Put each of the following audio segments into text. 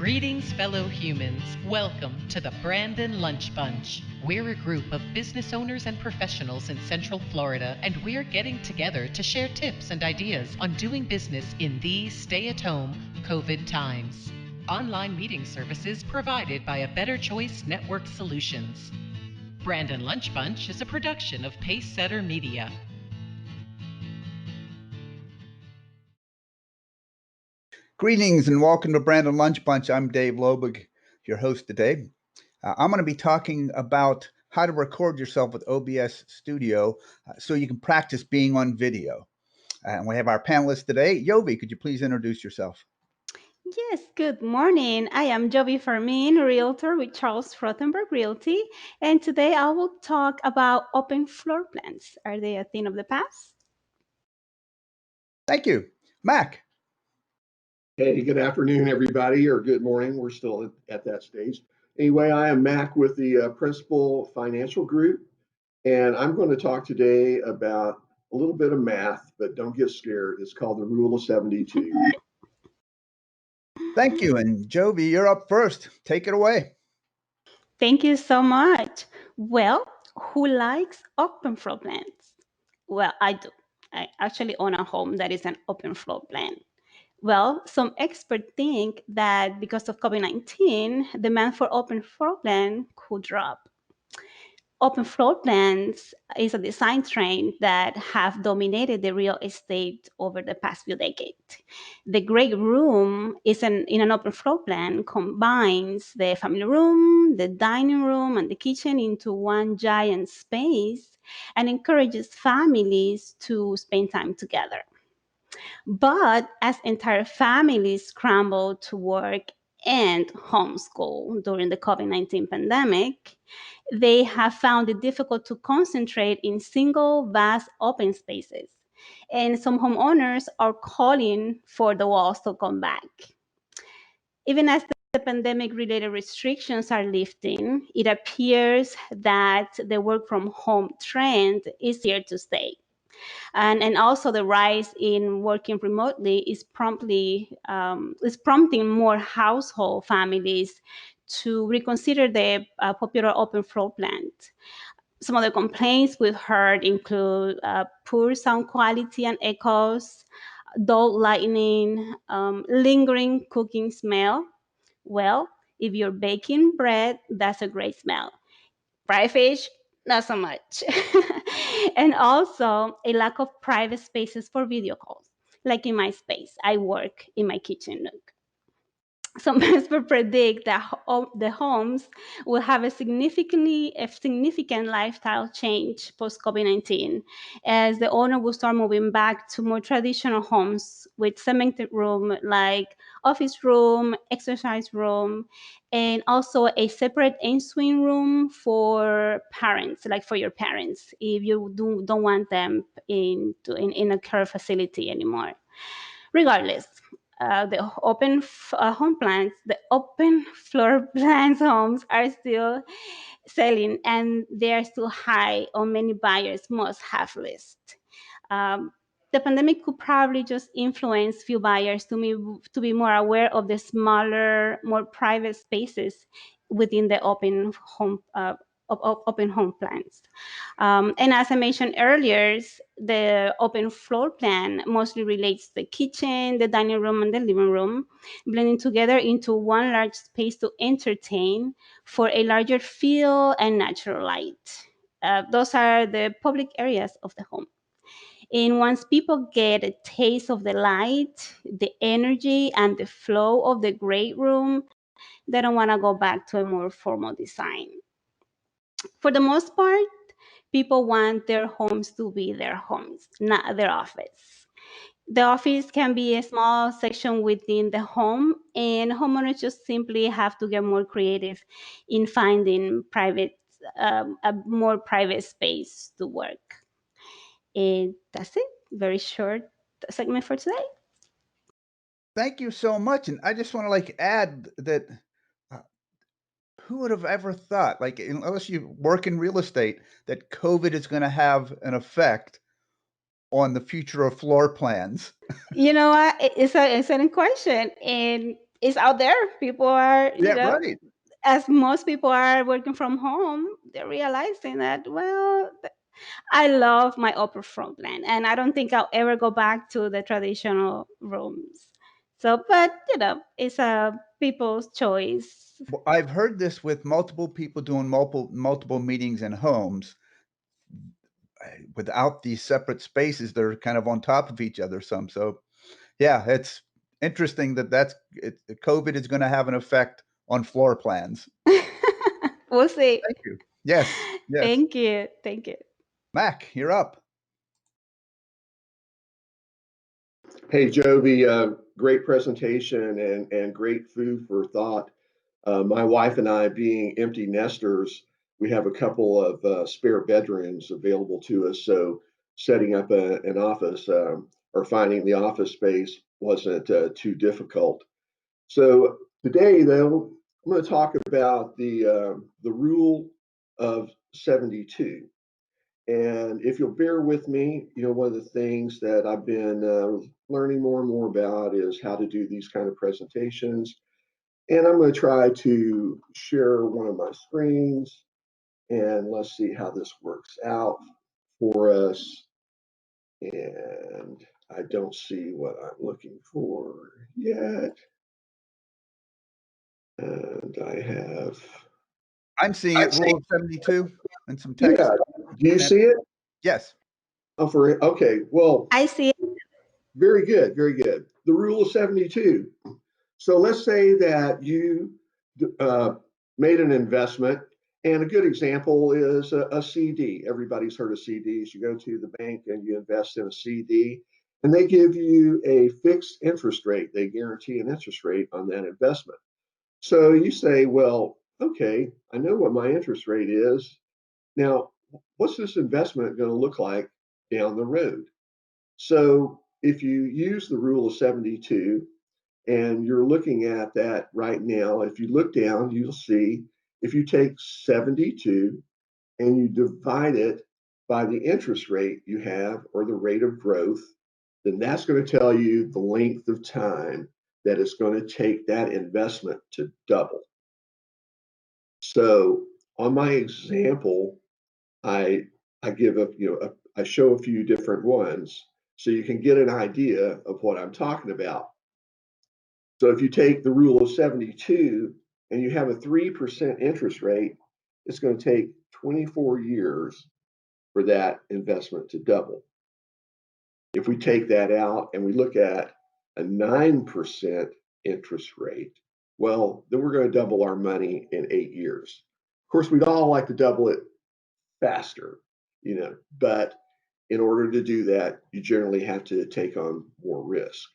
Greetings, fellow humans. Welcome to the Brandon Lunch Bunch. We're a group of business owners and professionals in Central Florida, and we're getting together to share tips and ideas on doing business in these stay-at-home COVID times. Online meeting services provided by A Better Choice Network Solutions. Brandon Lunch Bunch is a production of Pacesetter Media. Greetings and welcome to Brandon Lunch Bunch. I'm Dave Lobig, your host today. I'm going to be talking about how to record yourself with OBS Studio so you can practice being on video. And we have our panelists today. Yovi, could you please introduce yourself? Yes, good morning. I am Jovi Fermin, realtor with Charles Rothenberg Realty, and today I will talk about open floor plans. Are they a thing of the past? Thank you. Mac. Hey, good afternoon, everybody, or good morning. We're still at that stage. Anyway, I am Mac with the Principal Financial Group, and I'm going to talk today about a little bit of math, but don't get scared. It's called the Rule of 72. Thank you. And Jovi, you're up first. Take it away. Thank you so much. Well, who likes open floor plans? Well, I do. I actually own a home that is an open floor plan. Well, some experts think that because of COVID-19, demand for open floor plan could drop. Open floor plans is a design trend that have dominated the real estate over the past few decades. The great room in an open floor plan combines the family room, the dining room, and the kitchen into one giant space and encourages families to spend time together. But as entire families scrambled to work and homeschool during the COVID-19 pandemic, they have found it difficult to concentrate in single vast open spaces. And some homeowners are calling for the walls to come back. Even as the pandemic related restrictions are lifting, it appears that the work from home trend is here to stay. And also the rise in working remotely is prompting more household families to reconsider the popular open floor plan. Some of the complaints we've heard include poor sound quality and echoes, dull lighting, lingering cooking smell. Well, if you're baking bread, that's a great smell. Fried fish, not so much. And also a lack of private spaces for video calls. Like in my space, I work in my kitchen nook. Some experts predict that the homes will have a significant lifestyle change post COVID-19, as the owner will start moving back to more traditional homes with cemented room like office room, exercise room, and also a separate in-swing room for parents, like for your parents, if you don't want them in a care facility anymore. Regardless, the open floor plans homes are still selling, and they are still high on many buyers' must-have list. The pandemic could probably just influence few buyers to be more aware of the smaller, more private spaces within the open home plans. And as I mentioned earlier, the open floor plan mostly relates the kitchen, the dining room, and the living room, blending together into one large space to entertain for a larger feel and natural light. Those are the public areas of the home. And once people get a taste of the light, the energy, and the flow of the great room, they don't want to go back to a more formal design. For the most part, people want their homes to be their homes, not their office. The office can be a small section within the home, and homeowners just simply have to get more creative in finding a more private space to work. And that's it. Very short segment for today. Thank you so much. And I just want to add that uh, who would have ever thought, unless you work in real estate, that COVID is going to have an effect on the future of floor plans? You know what? It's an excellent question. And it's out there. People are, Yeah, right. as most people are working from home, they're realizing that, well, I love my upper front plan, and I don't think I'll ever go back to the traditional rooms. So, but it's a people's choice. Well, I've heard this with multiple people doing multiple meetings in homes. Without these separate spaces, they're kind of on top of each other some. So, yeah, it's interesting that COVID is going to have an effect on floor plans. We'll see. Thank you. Yes, yes. Thank you. Thank you. Mac, you're up. Hey, Jovi, great presentation and great food for thought. My wife and I, being empty nesters, we have a couple of spare bedrooms available to us. So setting up an office or finding the office space wasn't too difficult. So today, though, I'm going to talk about the rule of 72. And if you'll bear with me, one of the things that I've been learning more and more about is how to do these kind of presentations. And I'm going to try to share one of my screens, and let's see how this works out for us. And I don't see what I'm looking for yet. And I have. I'm seeing it. Rule of 72 and some text. Yeah. Do you see it? Yes. Oh, okay. Well, I see it. Very good. Very good. The rule of 72. So let's say that you made an investment, and a good example is a CD. Everybody's heard of CDs. You go to the bank and you invest in a CD, and they give you a fixed interest rate. They guarantee an interest rate on that investment. So you say, well, okay, I know what my interest rate is. Now, what's this investment going to look like down the road? So if you use the rule of 72, and you're looking at that right now, if you look down, you'll see if you take 72 and you divide it by the interest rate you have or the rate of growth, then that's going to tell you the length of time that it's going to take that investment to double. So on my example, I give I show a few different ones so you can get an idea of what I'm talking about. So if you take the rule of 72 and you have a 3% interest rate, it's going to take 24 years for that investment to double. If we take that out and we look at a 9% interest rate, well, then we're going to double our money in 8 years. Of course, we'd all like to double it faster, but in order to do that, you generally have to take on more risk.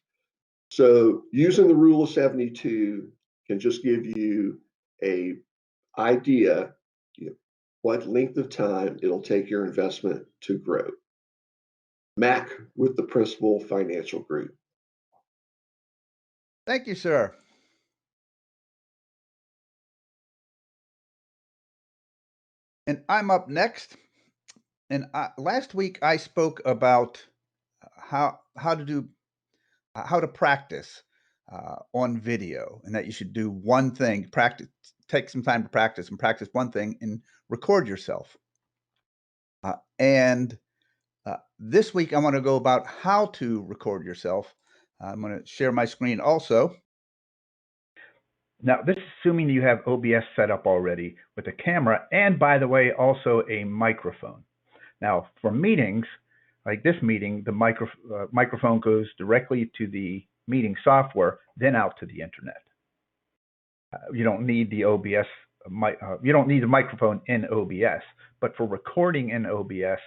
So using the rule of 72 can just give you a idea what length of time it'll take your investment to grow. Mac with the Principal Financial Group. Thank you, sir. And I'm up next. And last week I spoke about how to practice on video, and that you should do one thing, take some time to practice one thing and record yourself. And this week I want to go about how to record yourself. I'm going to share my screen also. Now, this is assuming you have OBS set up already with a camera and, by the way, also a microphone. Now, for meetings like this meeting, the microphone goes directly to the meeting software, then out to the internet. You don't need the OBS. You don't need the microphone in OBS, but for recording in OBS,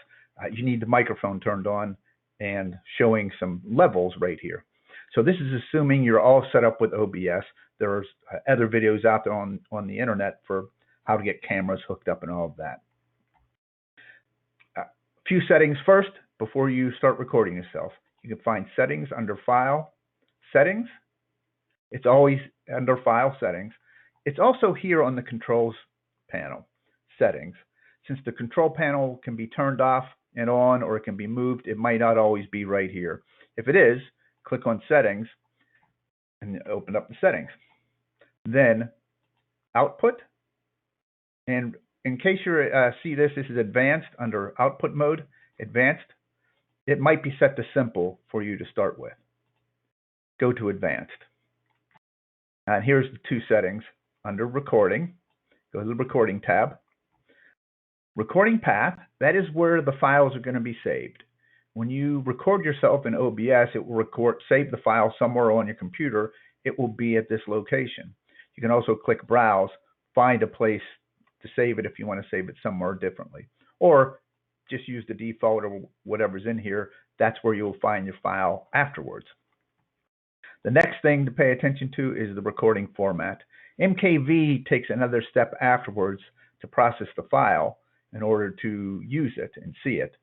you need the microphone turned on and showing some levels right here. So this is assuming you're all set up with OBS. There's other videos out there on the internet for how to get cameras hooked up and all of that. A few settings first before you start recording yourself. You can find settings under File, Settings. It's always under File, Settings. It's also here on the Controls panel, Settings. Since the control panel can be turned off and on, or it can be moved, it might not always be right here. If it is, click on Settings and open up the settings. then output. And in case you see this is advanced under output mode, advanced. It might be set to simple for you to start with. Go to advanced. And here's the two settings under recording. Go to the recording tab. Recording path, that is where the files are going to be saved. When you record yourself in OBS, it will save the file somewhere on your computer. It will be at this location. You can also click browse, find a place to save it if you want to save it somewhere differently. Or just use the default or whatever's in here. That's where you'll find your file afterwards. The next thing to pay attention to is the recording format. MKV takes another step afterwards to process the file in order to use it and see it.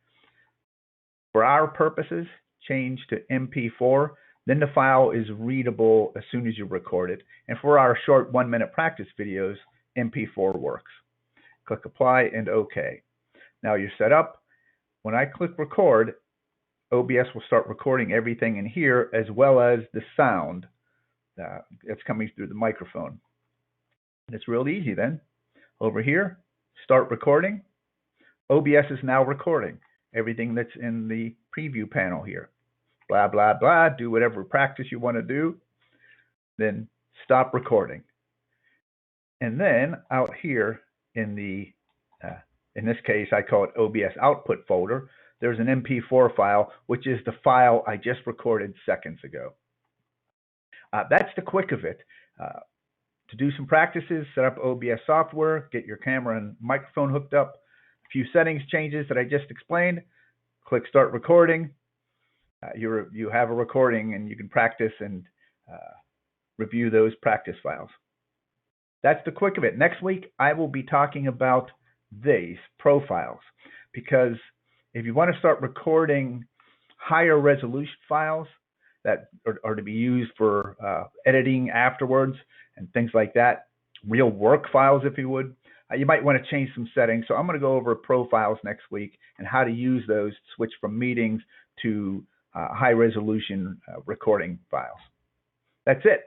For our purposes, change to MP4, then the file is readable as soon as you record it. And for our short 1-minute practice videos, MP4 works. Click apply and OK. Now you're set up. When I click record, OBS will start recording everything in here as well as the sound that's coming through the microphone. And it's real easy then. Over here, start recording. OBS is now recording everything that's in the preview panel here. Blah, blah, blah. Do whatever practice you want to do. Then stop recording. And then out here in the, in this case, I call it OBS output folder. There's an MP4 file, which is the file I just recorded seconds ago. That's the quick of it. To do some practices, set up OBS software, get your camera and microphone hooked up, a few settings changes that I just explained, click start recording. You have a recording and you can practice and review those practice files. That's the quick of it. Next week, I will be talking about these profiles, because if you want to start recording higher resolution files that are to be used for editing afterwards and things like that, real work files, if you would, you might want to change some settings. So I'm going to go over profiles next week and how to use those to switch from meetings to high resolution recording files. That's it.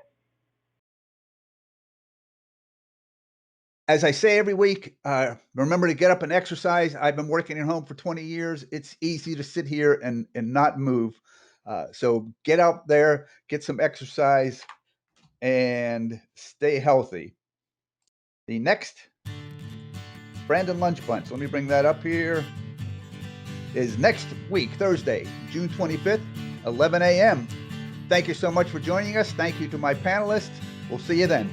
As I say every week, remember to get up and exercise. I've been working at home for 20 years. It's easy to sit here and not move. So get out there, get some exercise, and stay healthy. The next Brandon Lunch Bunch, let me bring that up here, is next week, Thursday, June 25th, 11 a.m. Thank you so much for joining us. Thank you to my panelists. We'll see you then.